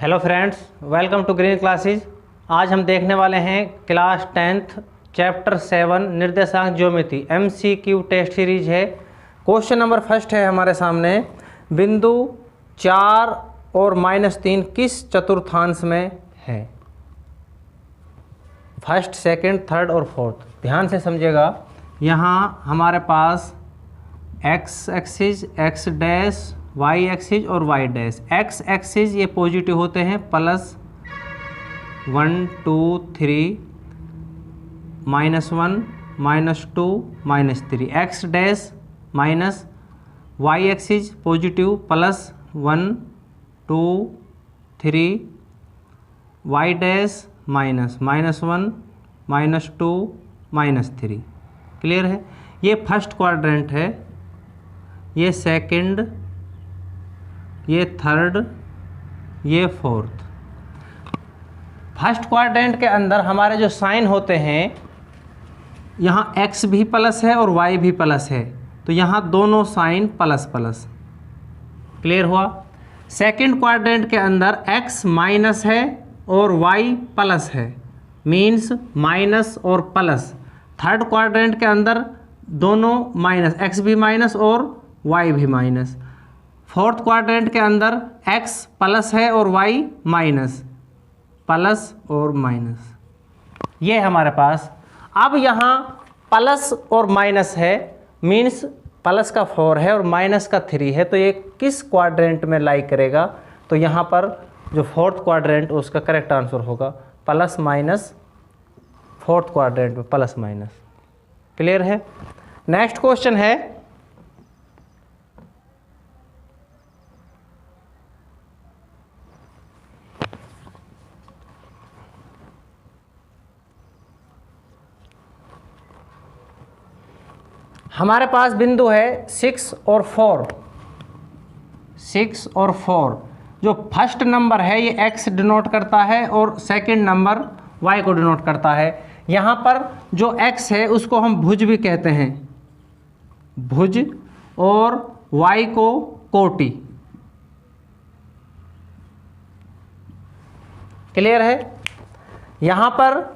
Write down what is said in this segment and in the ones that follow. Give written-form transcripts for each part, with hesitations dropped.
Hello friends, welcome to Green Classes. आज हम देखने वाले हैं क्लास 10th चैप्टर 7 निर्देशांक ज्योमेट्री MCQ टेस्ट सीरीज है। क्वेश्चन नंबर फर्स्ट है हमारे सामने, बिंदु 4 और -3 किस चतुर्थांश में है? फर्स्ट, सेकंड, थर्ड और फोर्थ। ध्यान से समझिएगा। यहाँ हमारे पास X axis, X dash, Y axis और वाई डैश। एक्स एक्सिस ये पॉजिटिव होते हैं, +1 2 3 -1 -2 -3। X dash minus, Y axis positive +1 2 3, Y dash -1 -2 -3। Clear है? ये फर्स्ट क्वाड्रेंट है, ये सेकंड, ये थर्ड, ये फोर्थ। फर्स्ट क्वाड्रेंट के अंदर हमारे जो साइन होते हैं, यहाँ x भी प्लस है और y भी प्लस है, तो यहाँ दोनों साइन प्लस प्लस। क्लियर हुआ? सेकंड क्वाड्रेंट के अंदर x माइनस है और y प्लस है, मीन्स माइनस और प्लस। थर्ड क्वाड्रेंट के अंदर दोनों माइनस, x भी माइनस और y भी माइनस। फोर्थ क्वाड्रेंट के अंदर x प्लस है और y माइनस, प्लस और माइनस। ये हमारे पास। अब यहाँ प्लस और माइनस है, मीन्स प्लस का 4 है और माइनस का 3 है, तो ये किस क्वाड्रेंट में लाई करेगा? तो यहाँ पर जो फोर्थ क्वाड्रेंट उसका करेक्ट आंसर होगा प्लस माइनस। फोर्थ क्वाड्रेंट में प्लस माइनस। क्लियर है? नेक्स्ट क्वेश्चन है, हमारे पास बिंदु है 6 और 4। 6 और 4, जो फर्स्ट नंबर है ये x डिनोट करता है और सेकंड नंबर y को डिनोट करता है। यहाँ पर जो x है उसको हम भुज भी कहते हैं, भुज, और y को कोटि। क्लियर है? यहाँ पर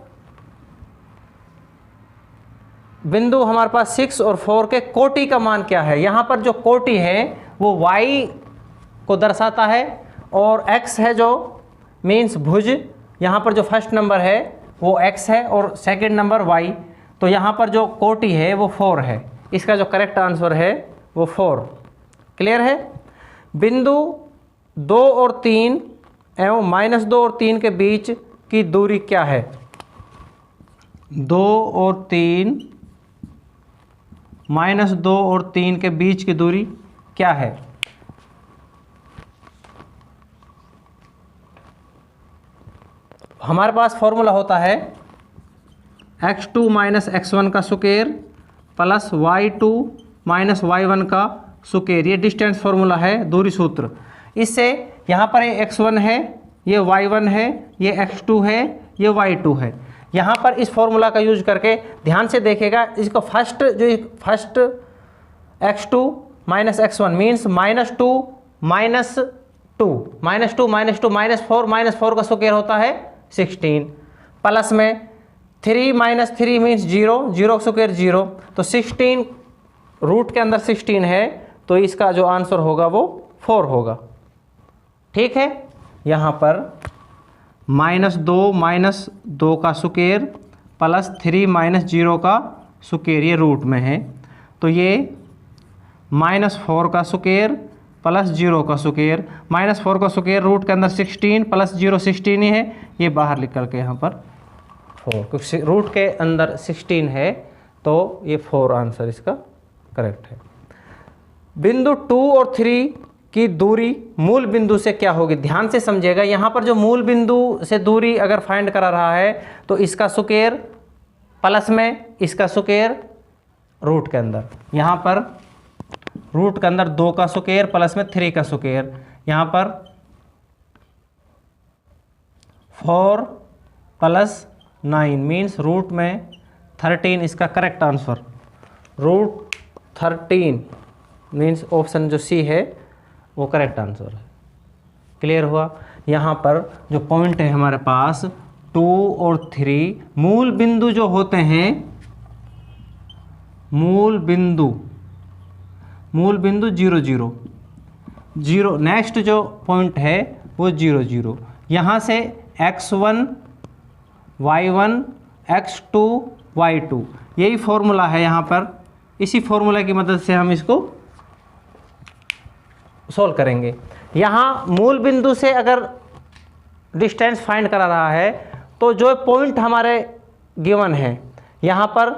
बिंदु हमारे पास 6 और 4 के कोटि का मान क्या है? यहाँ पर जो कोटि है वो y को दर्शाता है और x है जो मीन्स भुज। यहाँ पर जो फर्स्ट नंबर है वो x है और सेकंड नंबर y, तो यहाँ पर जो कोटि है वो 4 है। इसका जो करेक्ट आंसर है वो 4। क्लियर है? बिंदु 2 और 3 एवं -2 और 3 के बीच की दूरी क्या है? 2 और 3, -2 और 3 के बीच की दूरी क्या है? हमारे पास फॉर्मूला होता है x2 - x1 का स्क्वायर प्लस y2 - y1 का स्क्वायर। ये डिस्टेंस फॉर्मूला है, दूरी सूत्र। इससे यहाँ पर ये x1 है, ये y1 है, ये x2 है, ये y2 है। यहाँ पर इस फॉर्मूला का यूज करके ध्यान से देखिएगा, इसको फर्स्ट x2 - x1 मीन्स -2 -4 का स्क्वायर होता है 16, प्लस में 3 - 3 मीन्स 0, 0 का स्क्वायर 0, तो 16 रूट के अंदर 16 है, तो इसका जो आंसर होगा वो 4 होगा। ठीक है? यहाँ पर -2 का स्क्वायर प्लस 3 - 0 का स्क्वायर, ये रूट में है, तो ये -4 का स्क्वायर प्लस 0 का स्क्वायर। -4 का स्क्वायर रूट के अंदर 16 प्लस 0 16 ही है, ये बाहर निकल के यहाँ पर 4, क्योंकि रूट के अंदर 16 है, तो ये 4 आंसर इसका करेक्ट है। बिंदु 2 और 3 की दूरी मूल बिंदु से क्या होगी? ध्यान से समझिएगा। यहाँ पर जो मूल बिंदु से दूरी अगर फाइंड करा रहा है तो इसका स्क्वायर प्लस में इसका स्क्वायर रूट के अंदर। यहाँ पर रूट के अंदर 2 का स्क्वायर प्लस में 3 का स्क्वायर। यहाँ पर 4 + 9 मीन्स रूट में 13, इसका correct answer root 13 means option जो सी है वो करेक्ट आंसर है। क्लियर हुआ? यहाँ पर जो पॉइंट है हमारे पास 2 और 3, मूल बिंदु जो होते हैं, मूल बिंदु 0 0 0, नेक्स्ट जो पॉइंट है वो 0 0। यहाँ से x1 y1 x2 y2, यही फॉर्मूला है यहाँ पर। इसी फॉर्मूला की मदद से हम इसको सॉल्व करेंगे। यहाँ मूल बिंदु से अगर डिस्टेंस फाइंड करा रहा है तो जो पॉइंट हमारे गिवन है यहाँ पर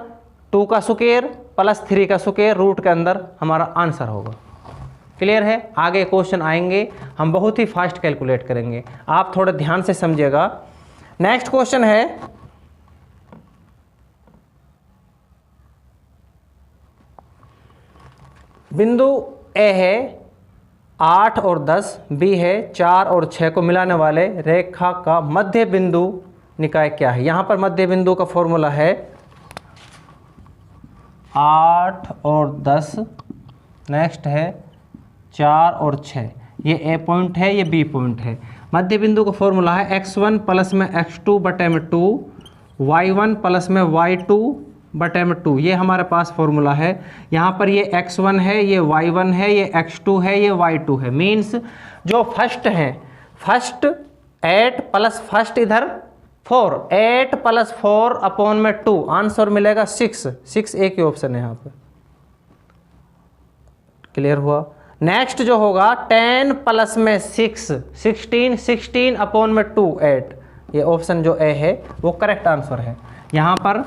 2 का स्क्वायर प्लस 3 का स्क्वायर रूट के अंदर हमारा आंसर होगा। क्लियर है? आगे क्वेश्चन आएंगे, हम बहुत ही फास्ट कैलकुलेट करेंगे, आप थोड़ा ध्यान से समझिएगा। नेक्स्ट क्वेश्चन है, बिंदु ए है 8 और 10, बी है 4 और 6 को मिलाने वाले रेखा का मध्य बिंदु निकाय क्या है। यहाँ पर मध्य बिंदु का फॉर्मूला है 8 और 10, नेक्स्ट है 4 और 6, ये ए पॉइंट है, ये बी पॉइंट है। मध्य बिंदु का फॉर्मूला है x1 प्लस में x2 बटे में 2, y1 प्लस में y2 बटे में 2, ये हमारे पास फॉर्मूला है। यहाँ पर ये x1 है, ये y1 है, ये x2 है, ये y2 है। मीन्स जो फर्स्ट है, फर्स्ट 8 प्लस फर्स्ट इधर 4, 8 प्लस 4 अपॉन में 2, आंसर मिलेगा 6। 6 एक ही ऑप्शन है यहाँ पर। क्लियर हुआ? नेक्स्ट जो होगा 10 प्लस में 6 16, 16 अपॉन में 2 8, ये ऑप्शन जो ए है वो करेक्ट आंसर है। यहाँ पर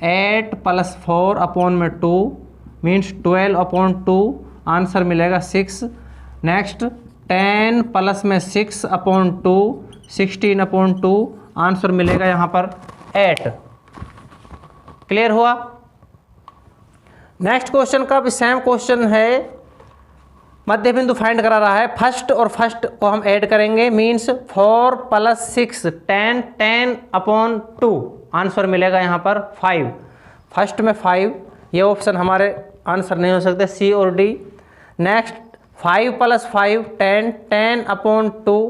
8 प्लस 4 अपॉन में 2 मीन्स 12 अपॉन 2, आंसर मिलेगा 6। नेक्स्ट 10 प्लस में 6 अपॉन 2 16 अपॉन 2, आंसर मिलेगा यहाँ पर 8। क्लियर हुआ? नेक्स्ट क्वेश्चन का भी सेम क्वेश्चन है, मध्य बिंदु फाइंड करा रहा है। फर्स्ट और फर्स्ट को हम ऐड करेंगे, मीन्स 4 प्लस 6 10, 10 अपॉन 2, आंसर मिलेगा यहाँ पर 5। फर्स्ट में 5, ये ऑप्शन हमारे आंसर नहीं हो सकते, सी और D. Next 5 plus 5 10, 10 upon 2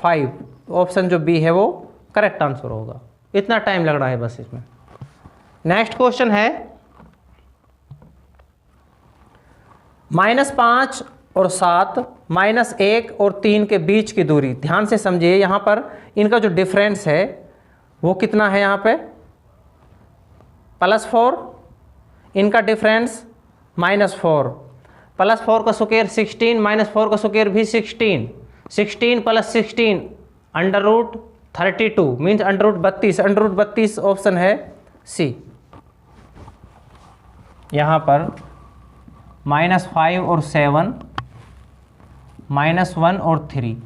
5, option जो बी है वो करेक्ट आंसर होगा। इतना टाइम लग रहा है बस इसमें। नेक्स्ट क्वेश्चन है -5 और 7, -1 और 3 के बीच की दूरी। ध्यान से समझिए, यहाँ पर इनका जो डिफरेंस है वो कितना है, यहाँ पे +4, इनका डिफरेंस -4, +4 का स्क्वायर 16, -4 का स्क्वायर भी 16, 16 प्लस 16 √32 मीन्स √32, √32 ऑप्शन है सी। यहाँ पर -5 और 7, -1 और 3,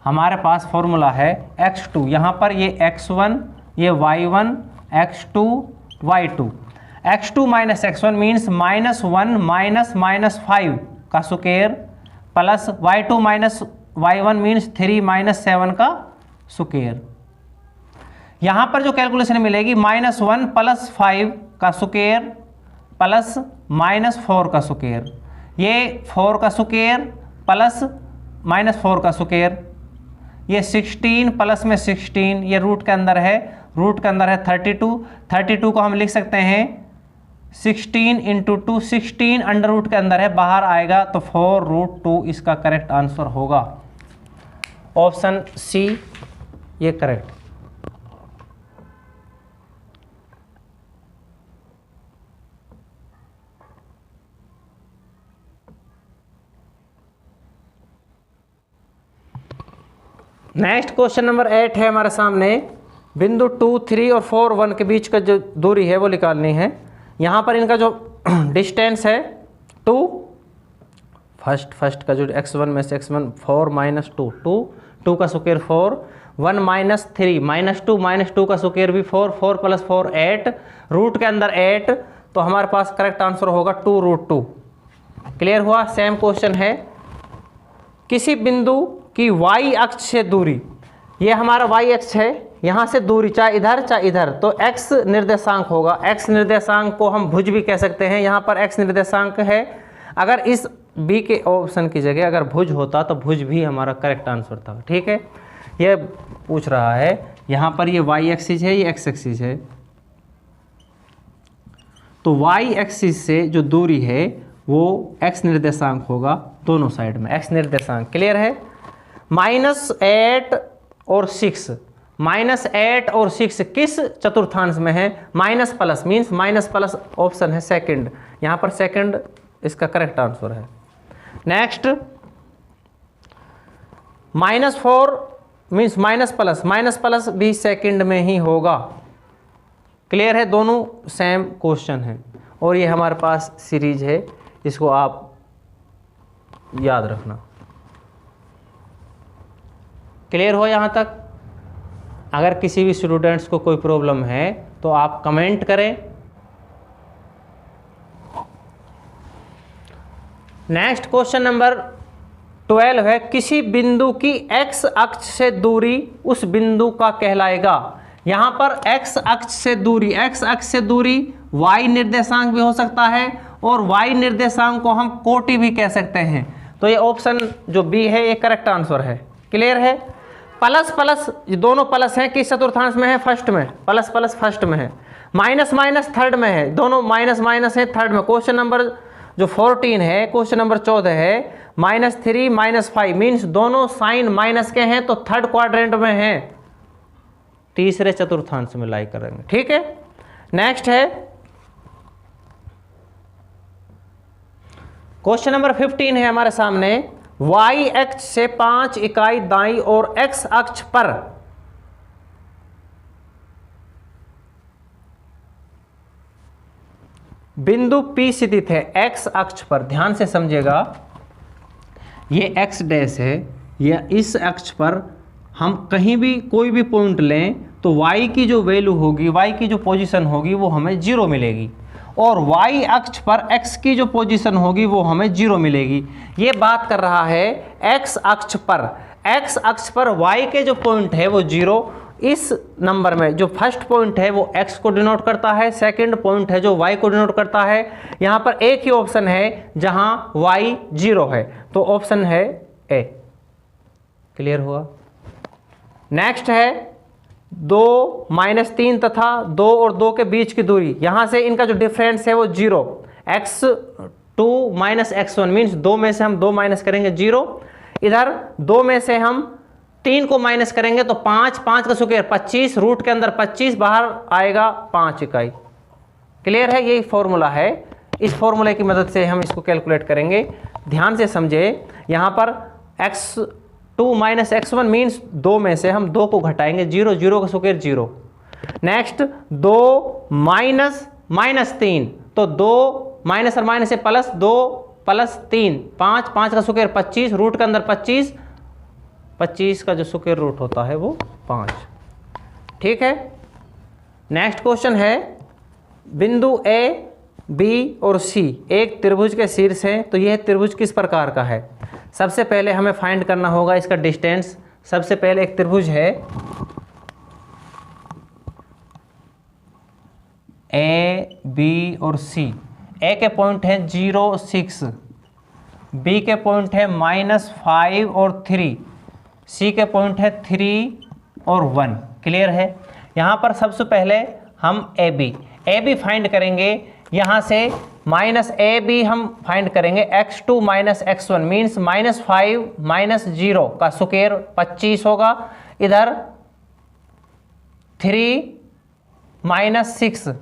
हमारे पास फॉर्मूला है x2। यहाँ पर ये x1, ये y1, x2 y2, x2 minus x1 means -1 minus -5 का square plus y2 minus y1 means 3 - 7 का स्क्वायर। यहाँ पर जो कैलकुलेशन मिलेगी -1 प्लस 5 का स्क्वायर प्लस -4 का स्क्वायर, ये 4 का स्क्वायर प्लस -4 का स्क्वायर, ये 16 प्लस में 16, ये रूट के अंदर है, रूट के अंदर है 32, 32 को हम लिख सकते हैं 16 × 2, 16 अंडर रूट के अंदर है, बाहर आएगा तो 4√2 इसका करेक्ट आंसर होगा। ऑप्शन सी ये करेक्ट। नेक्स्ट क्वेश्चन नंबर 8 है हमारे सामने। बिंदु 2, 3 और 4, 1 के बीच का जो दूरी है वो निकालनी है। यहाँ पर इनका जो डिस्टेंस है 2, फर्स्ट का जो x1 में से x1 4 - 2, 2 का स्क्वायर 4, 1 - 3 -2 का स्क्वायर भी 4, 4 + 4 8, रूट के अंदर 8, तो हमारे पास करेक्ट आंसर होगा 2√2। क्लियर हुआ? सेम क्वेश्चन है, किसी बिंदु की y अक्ष से दूरी, ये हमारा y अक्ष है, यहाँ से दूरी चाहे इधर चाहे इधर, तो x निर्देशांक होगा। x निर्देशांक को हम भुज भी कह सकते हैं, यहाँ पर x निर्देशांक है। अगर इस b के ऑप्शन की जगह अगर भुज होता तो भुज भी हमारा करेक्ट आंसर था। ठीक है, ये पूछ रहा है, यहाँ पर ये y एक्सिस है, ये x एक्सिस है, तो y एक्सिस से जो दूरी है वो x निर्देशांक होगा दोनों साइड में, x निर्देशांक। क्लियर है? -8 और 6, -8 और 6 किस चतुर्थांश में है? Minus plus, means minus plus option है सेकंड, यहाँ पर सेकंड इसका करेक्ट आंसर है। नेक्स्ट, -4 मीन्स माइनस प्लस भी सेकंड में ही होगा। क्लियर है? दोनों सेम क्वेश्चन है और ये हमारे पास सीरीज है, इसको आप याद रखना। क्लियर हो यहाँ तक? अगर किसी भी स्टूडेंट्स को कोई प्रॉब्लम है तो आप कमेंट करें। नेक्स्ट क्वेश्चन नंबर 12 है, किसी बिंदु की x अक्ष से दूरी उस बिंदु का कहलाएगा। यहाँ पर x अक्ष से दूरी y निर्देशांक भी हो सकता है और y निर्देशांक को हम कोटि भी कह सकते हैं। तो ये ऑप्शन जो बी है ये करेक्ट आंसर है। क्लियर है? प्लस प्लस, ये दोनों प्लस हैं, किस चतुर्थांश में है? फर्स्ट में। प्लस प्लस फर्स्ट में है, माइनस माइनस थर्ड में है, दोनों माइनस माइनस है थर्ड में। क्वेश्चन नंबर जो 14 है, क्वेश्चन नंबर 14 है, -3 -5 मीन्स दोनों साइन माइनस के हैं, तो थर्ड क्वाड्रेंट में है, तीसरे चतुर्थांश में लाई करेंगे। ठीक है? नेक्स्ट है क्वेश्चन नंबर 15 है हमारे सामने, y अक्ष से 5 इकाई दाईं और x अक्ष पर बिंदु P स्थित है। x अक्ष पर ध्यान से समझिएगा, ये x डैश है, या इस अक्ष पर हम कहीं भी कोई भी पॉइंट लें तो y की जो वैल्यू होगी, y की जो पोजीशन होगी वो हमें 0 मिलेगी, और y अक्ष पर x की जो पोजीशन होगी वो हमें 0 मिलेगी। ये बात कर रहा है x अक्ष पर y के जो पॉइंट है वो 0, इस नंबर में जो फर्स्ट पॉइंट है वो x को डिनोट करता है, सेकंड पॉइंट है जो y को डिनोट करता है। यहाँ पर एक ही ऑप्शन है जहाँ y 0 है, तो ऑप्शन है ए। क्लियर हुआ? नेक्स्ट है 2 -3 तथा 2 और 2 के बीच की दूरी, यहाँ से इनका जो डिफरेंस है वो 0, x2 - x1 मीन्स 2 में से हम 2 माइनस करेंगे 0, इधर 2 में से हम 3 को माइनस करेंगे तो 5 का स्क्वायर 25, रूट के अंदर 25, बाहर आएगा 5 इकाई। क्लियर है? यही फॉर्मूला है, इस फॉर्मूले की मदद से हम इसको कैलकुलेट करेंगे। ध्यान से समझे, यहाँ पर x2 - x1 मीन्स 2 में से हम 2 को घटाएंगे, 0 का स्क्वायर 0। नेक्स्ट 2 -3, तो 2 माइनस और माइनस से प्लस, 2 + 3 5 का स्क्वायर 25, रूट के अंदर 25 का जो स्क्वायर रूट होता है वो 5। ठीक है? नेक्स्ट क्वेश्चन है, बिंदु A, B और C एक त्रिभुज के शीर्ष हैं, तो यह त्रिभुज किस प्रकार का है? सबसे पहले हमें फाइंड करना होगा इसका डिस्टेंस। सबसे पहले एक त्रिभुज है A, B और C। A के पॉइंट है 0 6, B के पॉइंट है -5 और 3, C के पॉइंट है 3 और 1। क्लियर है? यहाँ पर सबसे पहले हम AB फाइंड करेंगे। यहाँ से -AB हम फाइंड करेंगे, x2 - x1 मीन्स -5 - 0 का स्क्वायर 25 होगा, इधर 3 - 6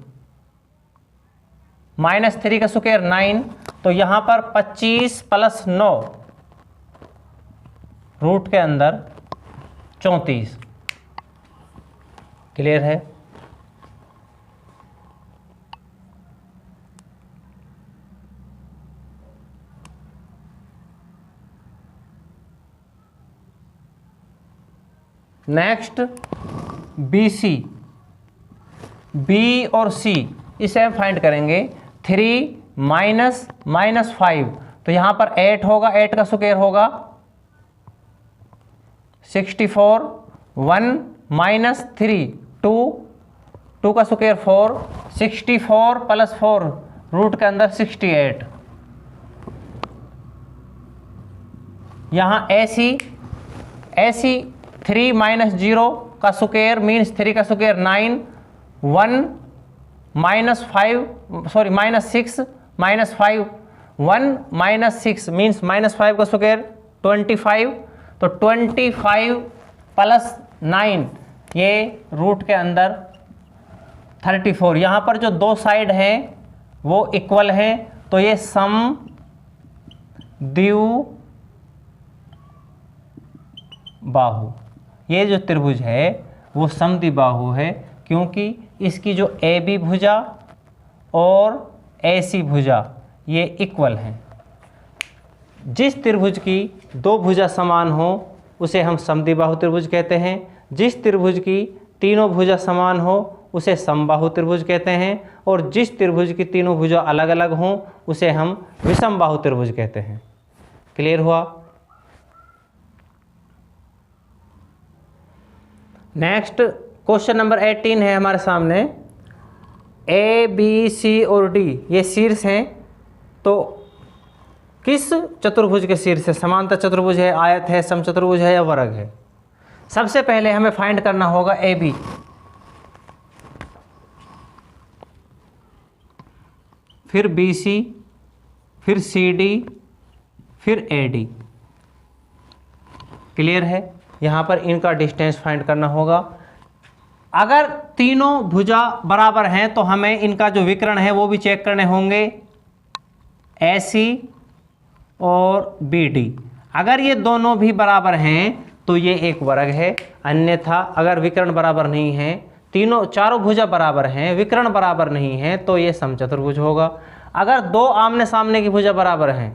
-3 का स्क्वायर 9, तो यहाँ पर 25 + 9 रूट के अंदर 34। क्लियर है? नेक्स्ट BC, B और C इसे हम फाइंड करेंगे। 3 - -5, तो यहाँ पर 8 होगा, 8 का स्क्वायर होगा 64, 1 - 3 2 का स्क्वायर 4, 64 + 4 रूट के अंदर 68। यहाँ AC 3 माइनस 0 का स्क्वायर मीन्स 3 का square 9, 1 minus 5 sorry minus 6 minus 5, 1 minus 6 means minus 5 का स्क्वायर 25, तो 25 प्लस 9 ये रूट के अंदर 34। यहाँ पर जो दो साइड हैं वो इक्वल हैं, तो ये सम द्विबाहु, ये जो त्रिभुज है वो समद्विबाहु है, क्योंकि इसकी जो ए बी भुजा और ए सी भुजा ये इक्वल हैं। जिस त्रिभुज की दो भुजा समान हो उसे हम समद्विबाहु त्रिभुज कहते हैं। जिस त्रिभुज की तीनों भुजा समान हो उसे समबाहु त्रिभुज कहते हैं, और जिस त्रिभुज की तीनों भुजा अलग अलग हों उसे हम विषमबाहु त्रिभुज कहते हैं। क्लियर हुआ? नेक्स्ट क्वेश्चन नंबर 18 है हमारे सामने। ए बी सी और डी ये शीर्ष हैं, तो किस चतुर्भुज के शीर्ष है? समांतर चतुर्भुज है, आयत है, समचतुर्भुज है या वर्ग है? सबसे पहले हमें फाइंड करना होगा ए बी। फिर बी सी, फिर सी डी, फिर ए डी। क्लियर है? यहाँ पर इनका डिस्टेंस फाइंड करना होगा। अगर तीनों भुजा बराबर हैं तो हमें इनका जो विकर्ण है वो भी चेक करने होंगे, ए सी और बी डी। अगर ये दोनों भी बराबर हैं तो ये एक वर्ग है, अन्यथा अगर विकर्ण बराबर नहीं है, तीनों चारों भुजा बराबर हैं, विकर्ण बराबर नहीं है, तो ये समचतुर्भुज होगा। अगर दो आमने सामने की भुजा बराबर हैं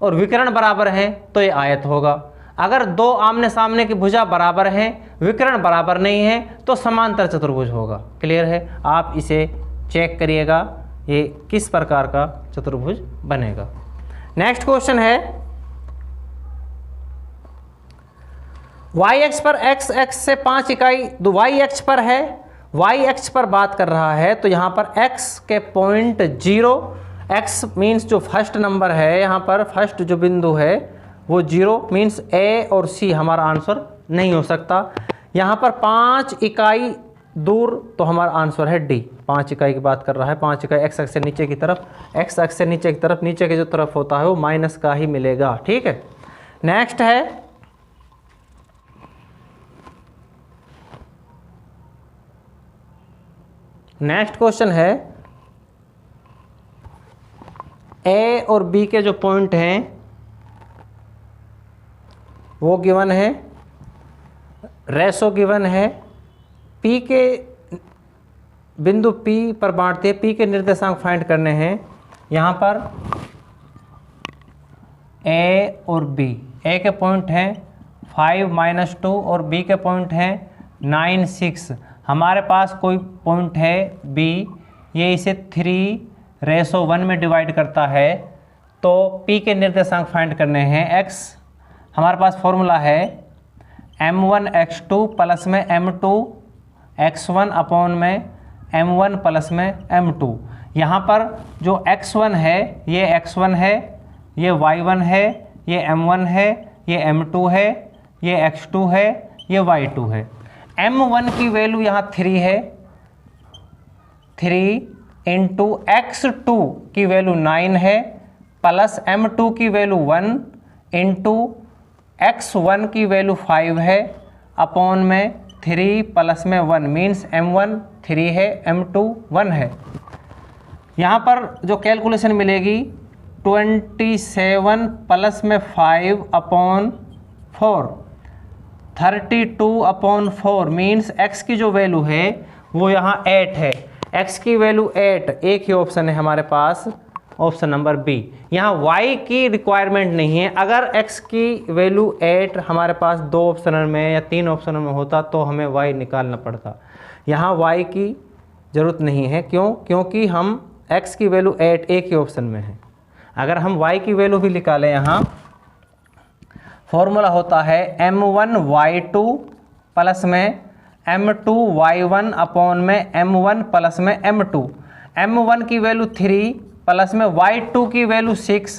और विकर्ण बराबर है तो ये आयत होगा। अगर दो आमने सामने की भुजा बराबर हैं, विकर्ण बराबर नहीं है, तो समांतर चतुर्भुज होगा। क्लियर है? आप इसे चेक करिएगा ये किस प्रकार का चतुर्भुज बनेगा। नेक्स्ट क्वेश्चन है, वाई एक्स पर एक्स एक्स से 5 इकाई वाई एक्स पर है, वाई एक्स पर बात कर रहा है, तो यहाँ पर एक्स के पॉइंट 0, एक्स मीन्स जो फर्स्ट नंबर है, यहाँ पर फर्स्ट जो बिंदु है वो 0 मीन्स ए और सी हमारा आंसर नहीं हो सकता। यहाँ पर 5 इकाई दूर, तो हमारा आंसर है डी। 5 इकाई की बात कर रहा है, 5 इकाई एक्स एक्स से नीचे की तरफ, एक्स एक्स से नीचे की तरफ, नीचे की जो तरफ होता है वो माइनस का ही मिलेगा। ठीक है? नेक्स्ट है, नेक्स्ट क्वेश्चन है, ए और बी के जो पॉइंट हैं वो गिवन है, रेशो गिवन है, पी के बिंदु पी पर बांटते हैं, पी के निर्देशांक फाइंड करने हैं। यहाँ पर ए और बी, ए के पॉइंट हैं 5 - 2 और बी के पॉइंट हैं 9 6। हमारे पास कोई पॉइंट है बी, ये इसे 3:1 में डिवाइड करता है, तो पी के निर्देशांक फाइंड करने हैं। एक्स हमारे पास फॉर्मूला है m1 x2 प्लस में m2 x1 अपॉन में m1 प्लस में m2। यहाँ पर जो x1 है ये x1 है, ये y1 है, ये m1 है, ये m2 है, ये x2 है, ये y2 है। m1 की वैल्यू यहाँ 3 है, 3 इंटू x2 की वैल्यू 9 है, प्लस m2 की वैल्यू 1 इंटू x1 की वैल्यू 5 है, अपॉन में 3 प्लस में 1 मीन्स m1 3 है, m2 1 है। यहाँ पर जो कैलकुलेशन मिलेगी 27 प्लस में 5 अपॉन 4, 32 अपॉन 4 मीन्स x की जो वैल्यू है वो यहाँ 8 है। x की वैल्यू 8, एक ही ऑप्शन है हमारे पास, ऑप्शन नंबर बी। यहाँ y की रिक्वायरमेंट नहीं है। अगर x की वैल्यू 8 हमारे पास 2 ऑप्शन में या 3 ऑप्शन में होता तो हमें y निकालना पड़ता। यहाँ y की ज़रूरत नहीं है, क्यों? क्योंकि हम x की वैल्यू 8 एक ही ऑप्शन में है। अगर हम y की वैल्यू भी निकालें, यहाँ फॉर्मूला होता है m1 y2 प्लस में m2 y1 अपॉन में m1 प्लस में m2। m1 की वैल्यू 3 प्लस में y2 की वैल्यू 6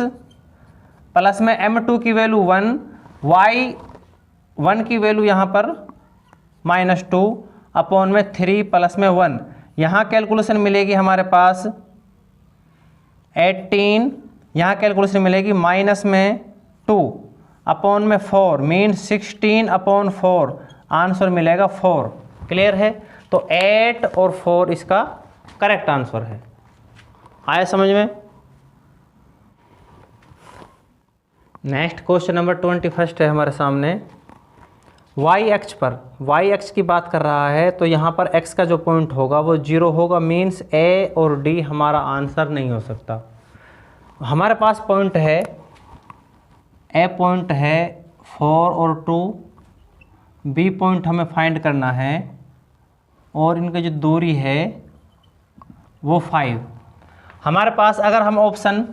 प्लस में m2 की वैल्यू 1, 1 की वैल्यू यहाँ पर -2 अपॉन में 3 प्लस में 1, यहाँ कैलकुलेशन मिलेगी हमारे पास 18, यहाँ कैलकुलेशन मिलेगी माइनस में 2 अपॉन में 4 मीन 16 अपॉन 4, आंसर मिलेगा 4। क्लियर है? तो 8 और 4 इसका करेक्ट आंसर है। आया समझ में? नेक्स्ट क्वेश्चन नंबर 21 है हमारे सामने। वाई एक्स पर, वाई एक्स की बात कर रहा है, तो यहाँ पर एक्स का जो पॉइंट होगा वो 0 होगा, मीन्स ए और डी हमारा आंसर नहीं हो सकता। हमारे पास पॉइंट है, ए पॉइंट है 4 और 2, बी पॉइंट हमें फाइंड करना है और इनकी जो दूरी है वो 5। हमारे पास अगर हम ऑप्शन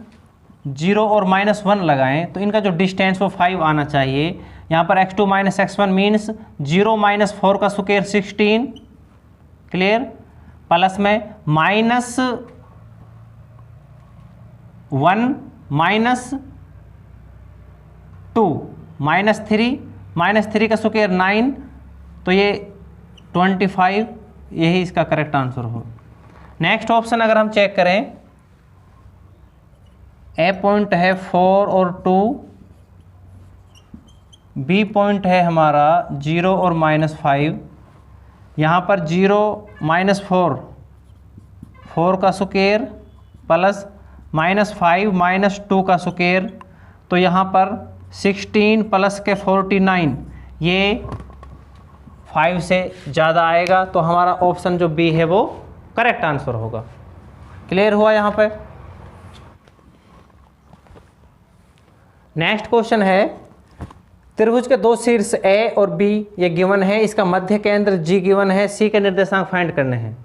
0 और -1 लगाएं तो इनका जो डिस्टेंस वो 5 आना चाहिए। यहाँ पर x2 - x1 मीन्स 0 - 4 का स्क्वायर 16, क्लियर, प्लस में -1 -2 -3 का स्क्वायर 9, तो ये 25, यही इसका करेक्ट आंसर हो। नेक्स्ट ऑप्शन अगर हम चेक करें, ए पॉइंट है 4 और 2, बी पॉइंट है हमारा 0 और -5, यहाँ पर 0 - 4 का स्क्वायर प्लस -5 - 2 का स्क्वायर, तो यहाँ पर 16 प्लस के 49, ये 5 से ज़्यादा आएगा, तो हमारा ऑप्शन जो बी है वो करेक्ट आंसर होगा। क्लियर हुआ यहाँ पे? नेक्स्ट क्वेश्चन है, त्रिभुज के दो शीर्ष ए और बी ये गिवन है, इसका मध्य केंद्र जी गिवन है, सी के निर्देशांक फाइंड करने हैं।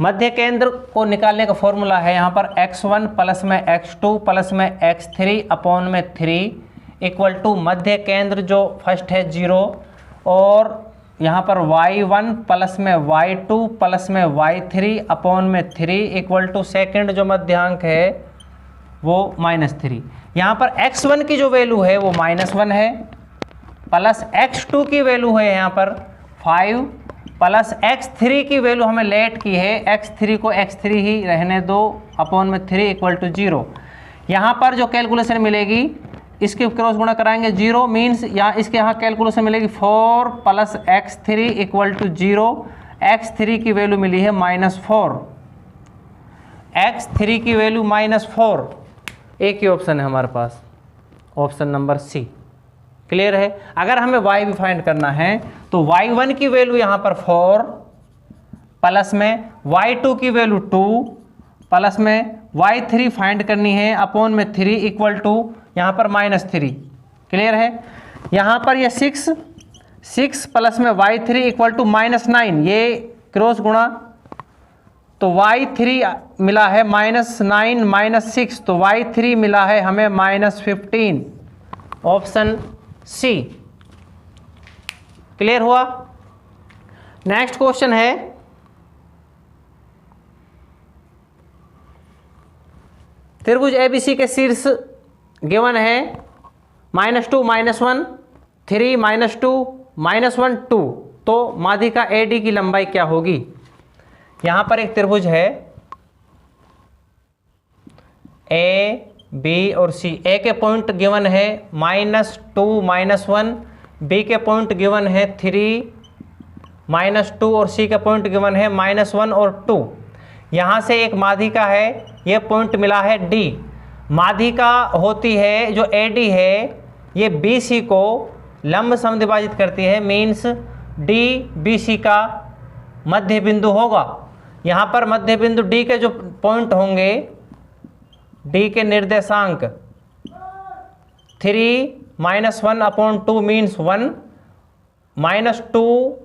मध्य केंद्र को निकालने का फॉर्मूला है यहाँ पर x1 प्लस में x2 प्लस में x3 अपॉन में 3 इक्वल टू मध्य केंद्र जो फर्स्ट है 0, और यहाँ पर y1 प्लस में y2 प्लस में y3 अपॉन में 3 इक्वल टू सेकेंड जो मध्यांक है वो -3। यहाँ पर x1 की जो वैल्यू है वो -1 है, प्लस x2 की वैल्यू है यहाँ पर 5, प्लस x3 की वैल्यू हमें लेट की है, x3 को x3 ही रहने दो, अपॉन में 3 इक्वल टू 0। यहाँ पर जो कैलकुलेशन मिलेगी इसके क्रॉस गुणा कराएंगे 0, मीन्स यहाँ इसके यहाँ कैलकुलेशन मिलेगी 4 plus x3 equal to 0, x3 की वैल्यू मिली है -4, x3 की वैल्यू -4, एक ही ऑप्शन है हमारे पास, ऑप्शन नंबर सी। क्लियर है? अगर हमें y भी फाइंड करना है तो y1 की वैल्यू यहाँ पर 4 प्लस में y2 की वैल्यू 2 प्लस में y3 फाइंड करनी है अपॉन में 3 इक्वल टू यहाँ पर -3। क्लियर है? यहाँ पर ये 6 प्लस में y3 इक्वल टू -9, ये क्रॉस गुणा, तो y3 मिला है -9 -6, तो y3 मिला है हमें -15, ऑप्शन सी। क्लियर हुआ? नेक्स्ट क्वेश्चन है, त्रिभुज एबीसी के शीर्ष गिवन है -2 -1 3 -2 -1 2, तो माध्यिका एडी की लंबाई क्या होगी? यहाँ पर एक त्रिभुज है ए बी और सी, ए के पॉइंट गिवन है -2 -1, बी के पॉइंट गिवन है 3 -2 और सी का पॉइंट गिवन है -1 और 2। यहाँ से एक माध्यिका है, ये पॉइंट मिला है डी। माध्यिका होती है जो एडी है, ये बी सी को लंब समद्विभाजित करती है, मीन्स डी बी सी का मध्य बिंदु होगा। यहाँ पर मध्य बिंदु डी के जो पॉइंट होंगे, डी के निर्देशांक 3 -1 upon 2 means 1, -2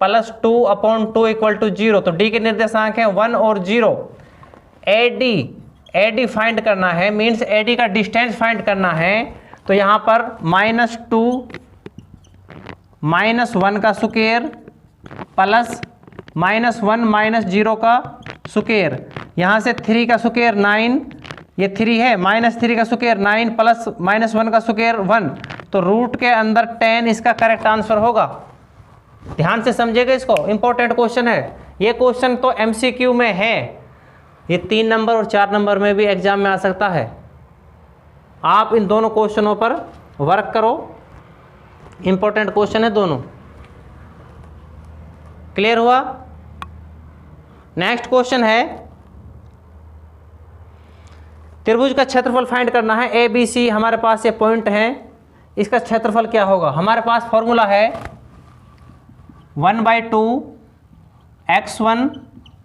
plus 2 upon 2 equal to 0, तो डी के निर्देशांक है 1 और 0। एडी फाइंड करना है, मीन्स एडी का डिस्टेंस फाइंड करना है, तो यहाँ पर -2 -1 का स्क्वायर प्लस -1 -0 का स्क्वायर, यहाँ से 3 का स्क्वायर 9, ये 3 है, -3 का स्क्वायर 9 प्लस -1 का स्क्वायर 1, तो रूट के अंदर 10 इसका करेक्ट आंसर होगा। ध्यान से समझिएगा इसको, इंपॉर्टेंट क्वेश्चन है ये। क्वेश्चन तो MCQ में है, ये 3 नंबर और 4 नंबर में भी एग्जाम में आ सकता है। आप इन दोनों क्वेश्चनों पर वर्क करो, इंपॉर्टेंट क्वेश्चन है दोनों। क्लियर हुआ? नेक्स्ट क्वेश्चन है, त्रिभुज का क्षेत्रफल फाइंड करना है। ABC हमारे पास ये पॉइंट हैं, इसका क्षेत्रफल क्या होगा? हमारे पास फॉर्मूला है 1/2 x1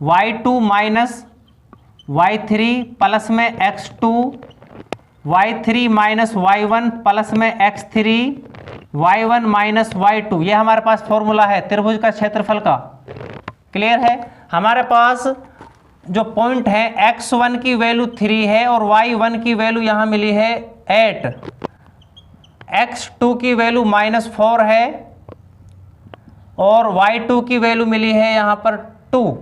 y2 minus y3 plus में x2 y3 minus y1 plus में x3 y1 माइनस y2। ये हमारे पास फॉर्मूला है त्रिभुज का क्षेत्रफल का। क्लियर है? हमारे पास जो पॉइंट है x1 की वैल्यू 3 है और y1 की वैल्यू यहाँ मिली है 8, x2 की वैल्यू -4 है और y2 की वैल्यू मिली है यहाँ पर 2,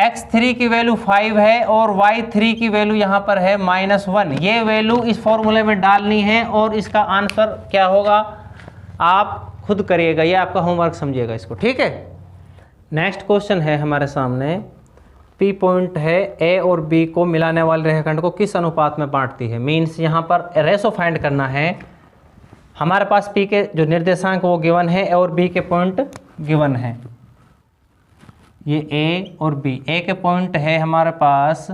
x3 की वैल्यू 5 है और y3 की वैल्यू यहाँ पर है -1। ये वैल्यू इस फॉर्मूले में डालनी है और इसका आंसर क्या होगा आप खुद करिएगा, ये आपका होमवर्क समझिएगा इसको, ठीक है। नेक्स्ट क्वेश्चन है हमारे सामने, P पॉइंट है A और B को मिलाने वाले रेखाखंड को किस अनुपात में बांटती है? मीन्स यहाँ पर रेशो फाइंड करना है। हमारे पास P के जो निर्देशांक वो गिवन है और B के पॉइंट गिवन है। ये A और B, A के पॉइंट है हमारे पास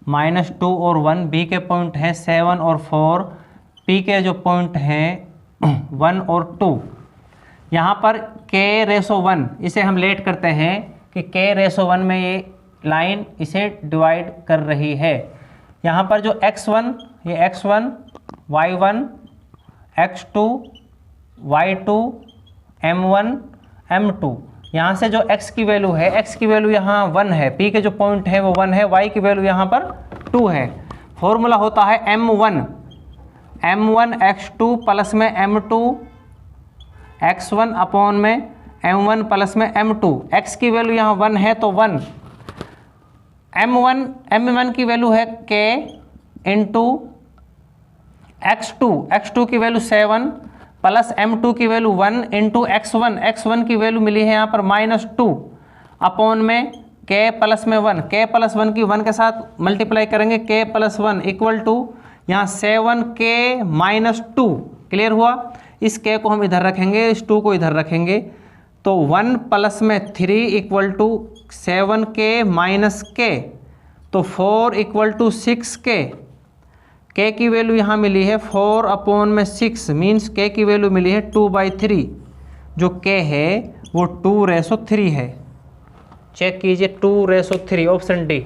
-2 और 1, B के पॉइंट है 7 और 4, P के जो पॉइंट हैं 1 और 2। यहाँ पर K/1 इसे हम लेट करते हैं कि K/1 में ये लाइन इसे डिवाइड कर रही है। यहाँ पर जो x1, ये x1, y1, x2, y2, m1, m2, यहाँ से जो x की वैल्यू है, x की वैल्यू यहाँ 1 है, P के जो पॉइंट है वो 1 है, y की वैल्यू यहाँ पर 2 है। फॉर्मूला होता है m1 x2 प्लस में m2 x1 अपॉन में m1 प्लस में m2। x की वैल्यू यहाँ 1 है तो 1, m1 की वैल्यू है k इंटू x2 की वैल्यू 7 प्लस m2 की वैल्यू 1 इंटू x1 की वैल्यू मिली है यहाँ पर -2 अपॉन में k प्लस में 1, k प्लस 1 की 1 के साथ मल्टीप्लाई करेंगे, k प्लस 1 इक्वल टू यहाँ 7k -2। क्लियर हुआ? इस k को हम इधर रखेंगे, इस 2 को इधर रखेंगे, तो 1 प्लस में 3 equal to 7k minus k, तो 4 इक्वल टू 6k। k की वैल्यू यहाँ मिली है 4 अपॉन में 6, मीन्स k की वैल्यू मिली है 2/3। जो k है वो 2/3 है। चेक कीजिए, 2/3, ऑप्शन डी।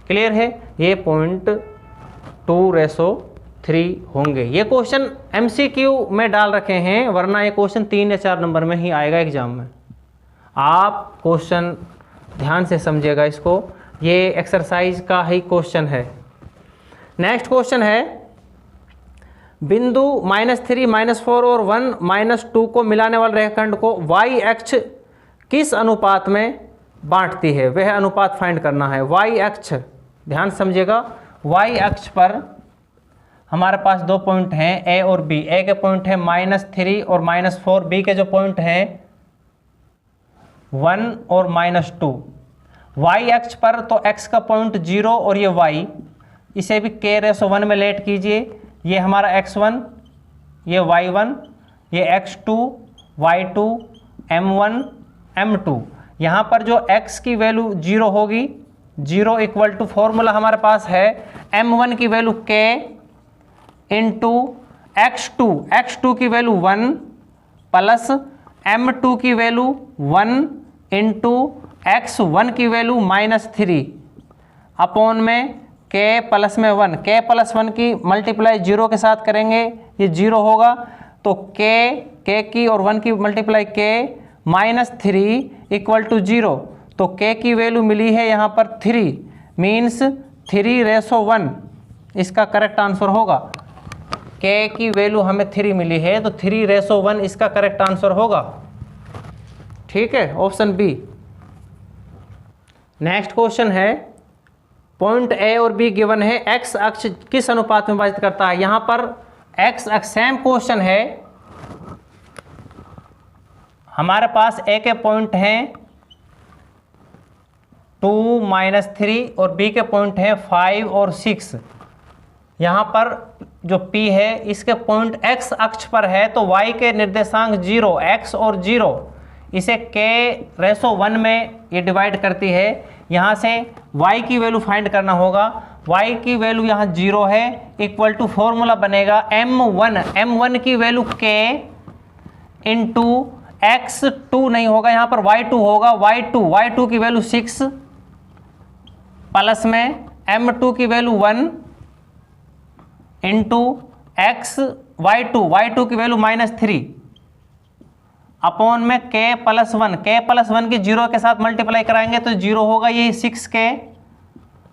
क्लियर है? ये पॉइंट 2/3 होंगे। ये क्वेश्चन MCQ में डाल रखे हैं, वरना ये क्वेश्चन 3 या 4 नंबर में ही आएगा एग्जाम में। आप क्वेश्चन ध्यान से समझिएगा इसको, ये एक्सरसाइज का ही क्वेश्चन है। नेक्स्ट क्वेश्चन है, बिंदु -3, -4 और 1, -2 को मिलाने वाले रेखाखंड को y अक्ष किस अनुपात में बांटती है? वह अनुपात फाइंड करना है। y अक्ष, ध्यान समझिएगा, y अक्ष पर हमारे पास 2 पॉइंट हैं A और B। A के पॉइंट है -3 और -4, B के जो पॉइंट हैं 1 और -2। y अक्ष पर तो x का पॉइंट 0 और ये y, इसे भी K/1 में लेट कीजिए। ये हमारा x1, ये y1, ये x2, y2, m1, m2। यहाँ पर जो x की वैल्यू 0 होगी, 0 इक्वल टू फॉर्मूला हमारे पास है m1 की वैल्यू k इंटू x2 की वैल्यू 1 प्लस m2 की वैल्यू 1 इंटू x1 की वैल्यू -3 अपॉन में k प्लस में 1। k प्लस 1 की मल्टीप्लाई 0 के साथ करेंगे, ये 0 होगा, तो k की और 1 की मल्टीप्लाई k -3 इक्वल टू 0। तो k की वैल्यू मिली है यहाँ पर 3, मीन्स 3/1 इसका करेक्ट आंसर होगा। k की वैल्यू हमें 3 मिली है, तो 3/1 इसका करेक्ट आंसर होगा। ठीक है, ऑप्शन बी। नेक्स्ट क्वेश्चन है, पॉइंट ए और बी गिवन है, एक्स अक्ष किस अनुपात में विभाजित करता है। यहां पर एक्स अक्ष, सेम क्वेश्चन है, हमारे पास ए के पॉइंट हैं 2 - 3 और बी के पॉइंट हैं 5 और 6। यहाँ पर जो P है इसके पॉइंट x अक्ष पर है तो y के निर्देशांक 0, x और 0 इसे k/1 में ये डिवाइड करती है। यहाँ से y की वैल्यू फाइंड करना होगा। y की वैल्यू यहाँ 0 है, इक्वल टू फॉर्मूला बनेगा m1 की वैल्यू k इंटू x2 नहीं होगा, यहाँ पर y2 होगा, y2 की वैल्यू 6 प्लस में m2 की वैल्यू 1 इंटू एक्स y2 की वैल्यू -3 अपॉन में k+1 की 0 के साथ मल्टीप्लाई कराएंगे तो 0 होगा, ये 6k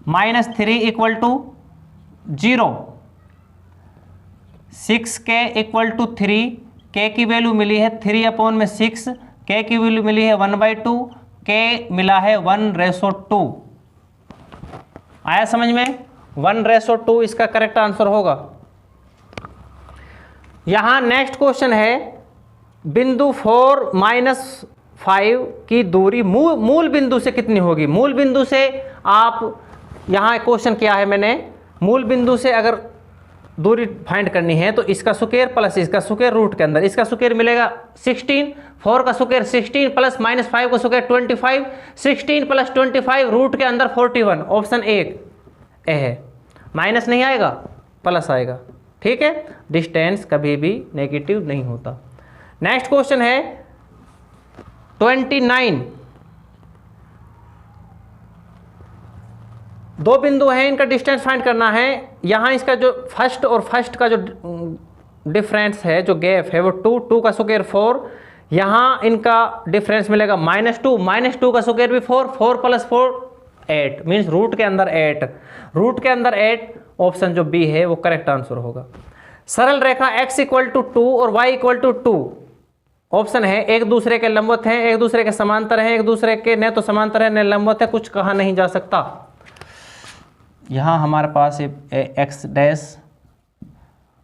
-3 equal to 0, 6k equal to 3, k की वैल्यू मिली है 3/6, k की वैल्यू मिली है 1/2, k मिला है 1/2। आया समझ में? 1/2 इसका करेक्ट आंसर होगा। यहां नेक्स्ट क्वेश्चन है, बिंदु 4 - 5 की दूरी मूल बिंदु से कितनी होगी। मूल बिंदु से आप, यहां क्वेश्चन किया है मैंने, मूल बिंदु से अगर दूरी फाइंड करनी है तो इसका स्क्वायर प्लस इसका स्क्वायर रूट के अंदर, इसका स्क्वायर मिलेगा 16, 4 का स्क्वायर 16 प्लस -5 का स्क्वायर 25, 16 + 25 रूट के अंदर 41, ऑप्शन ए है। माइनस नहीं आएगा, प्लस आएगा, ठीक है। डिस्टेंस कभी भी नेगेटिव नहीं होता। नेक्स्ट क्वेश्चन है 29, दो बिंदु हैं, इनका डिस्टेंस फाइंड करना है। यहां इसका जो फर्स्ट का जो डिफरेंस है, जो गैप है वो 2 का स्क्वायर 4, यहां इनका डिफरेंस मिलेगा -2 का स्क्वायर भी 4 + 4 8 मीन्स रूट के अंदर 8, ऑप्शन जो बी है वो करेक्ट आंसर होगा। सरल रेखा x = 2 और y = 2 ऑप्शन है, एक दूसरे के लंबवत हैं, एक दूसरे के समांतर हैं, एक दूसरे के न तो समांतर है न लंबवत है, कुछ कहा नहीं जा सकता। यहाँ हमारे पास x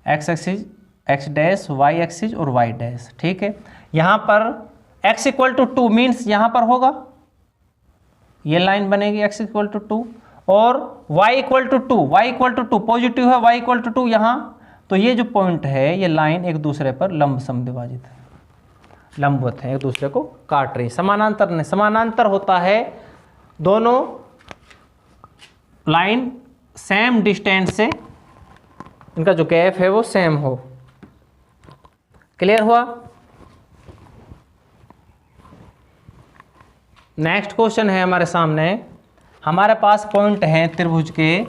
एक्सिस, y एक्सिस और y डैश, ठीक है। यहाँ पर x = 2 मीन्स यहाँ पर होगा, ये लाइन बनेगी x = 2 और y = 2 पॉजिटिव है, y = 2 यहाँ, तो ये जो पॉइंट है ये लाइन एक दूसरे पर लंब समद्विभाजित है, लंबवत है, एक दूसरे को काट रही। समानांतर नहीं, समानांतर होता है दोनों लाइन सेम डिस्टेंस से, इनका जो गैप है वो सेम हो। क्लियर हुआ? नेक्स्ट क्वेश्चन है हमारे सामने, हमारे पास पॉइंट हैं त्रिभुज के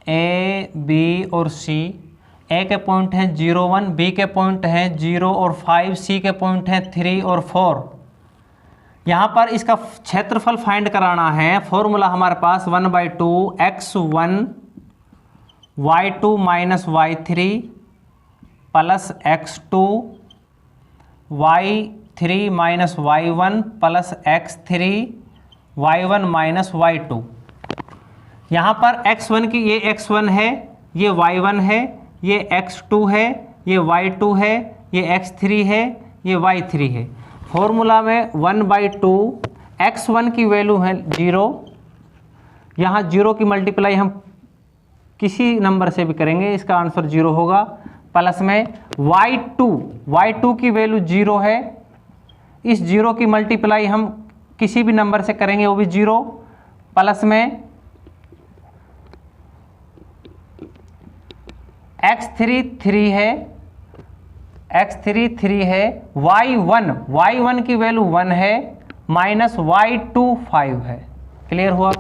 ए, बी और सी। ए के पॉइंट हैं 0, 1, बी के पॉइंट हैं 0 और 5, सी के पॉइंट हैं 3 और 4। यहाँ पर इसका क्षेत्रफल फाइंड कराना है। फॉर्मूला हमारे पास 1/2 x1 y2 - y3 plus x2 y3 - y1 plus x3 y1 - y2। यहाँ पर x1 की, ये x1 है, ये y1 है, ये x2 है, ये y2 है, ये x3 है, ये y3 है। फॉर्मूला में 1/2 x1 की वैल्यू है 0, यहाँ 0 की मल्टीप्लाई हम किसी नंबर से भी करेंगे, इसका आंसर 0 होगा, प्लस में y2 की वैल्यू 0 है, इस 0 की मल्टीप्लाई हम किसी भी नंबर से करेंगे वो भी 0, प्लस में x3 3 है, x3 3 है, y1 की वैल्यू 1 है, माइनस y2 5 है। क्लियर हुआ?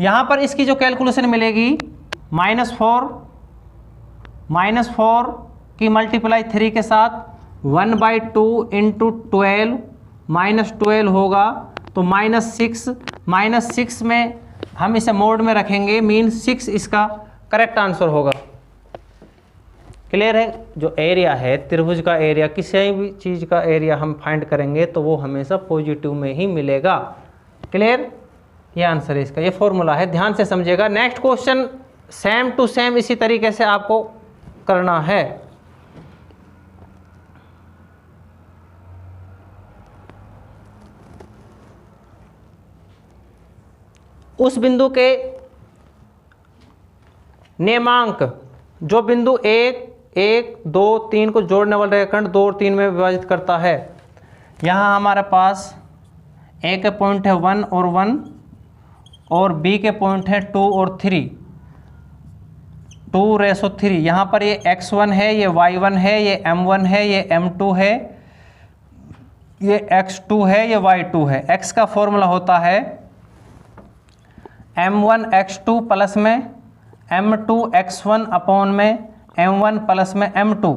यहाँ पर इसकी जो कैलकुलेशन मिलेगी -4 की मल्टीप्लाई 3 के साथ 1/2 इंटू 12 -12 होगा तो -6 में हम इसे मोड में रखेंगे, मीन्स 6 इसका करेक्ट आंसर होगा। क्लियर है? जो एरिया है त्रिभुज का एरिया, किसी भी चीज़ का एरिया हम फाइंड करेंगे तो वो हमेशा पॉजिटिव में ही मिलेगा। क्लियर? ये आंसर है इसका, ये फॉर्मूला है, ध्यान से समझिएगा। Next question same to same इसी तरीके से आपको करना है। उस बिंदु के नेमांक जो बिंदु 1, 1, 2, 3 को जोड़ने वाले रेखाखंड 2 और 3 में विभाजित करता है। यहाँ हमारे पास ए के पॉइंट है 1 और 1 और बी के पॉइंट है 2 और 3, 2:3। यहाँ पर ये x1 है, ये y1 है, ये m1 है, ये m2 है, ये x2 है, ये y2 है। x का फॉर्मूला होता है m1 x2 प्लस में m2 x1 अपॉन में m1 प्लस में m2।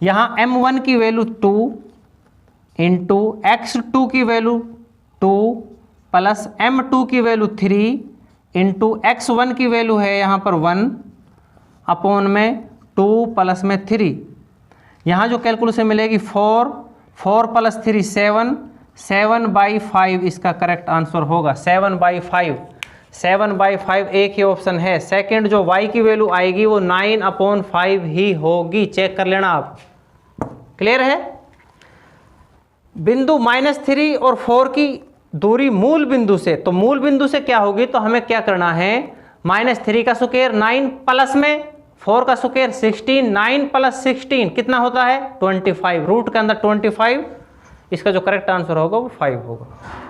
यहाँ m1 की वैल्यू 2 इंटू x2 की वैल्यू 2 प्लस m2 की वैल्यू 3 इंटू x1 की वैल्यू है यहाँ पर 1 अपॉन में 2 प्लस में 3। यहाँ जो कैलकुलेशन मिलेगी 4 प्लस 3 7, 7/5 इसका करेक्ट आंसर होगा। 7/5, 7/5 एक ही ऑप्शन है। सेकंड जो y की वैल्यू आएगी वो 9/5 ही होगी, चेक कर लेना आप। क्लियर है? बिंदु -3 और 4 की दूरी मूल बिंदु से, तो मूल बिंदु से क्या होगी, तो हमें क्या करना है, -3 का स्क्वायर 9 प्लस में 4 का स्क्वायर 16, 9 प्लस 16 कितना होता है 25, रूट के अंदर 25, इसका जो करेक्ट आंसर होगा वो 5 होगा।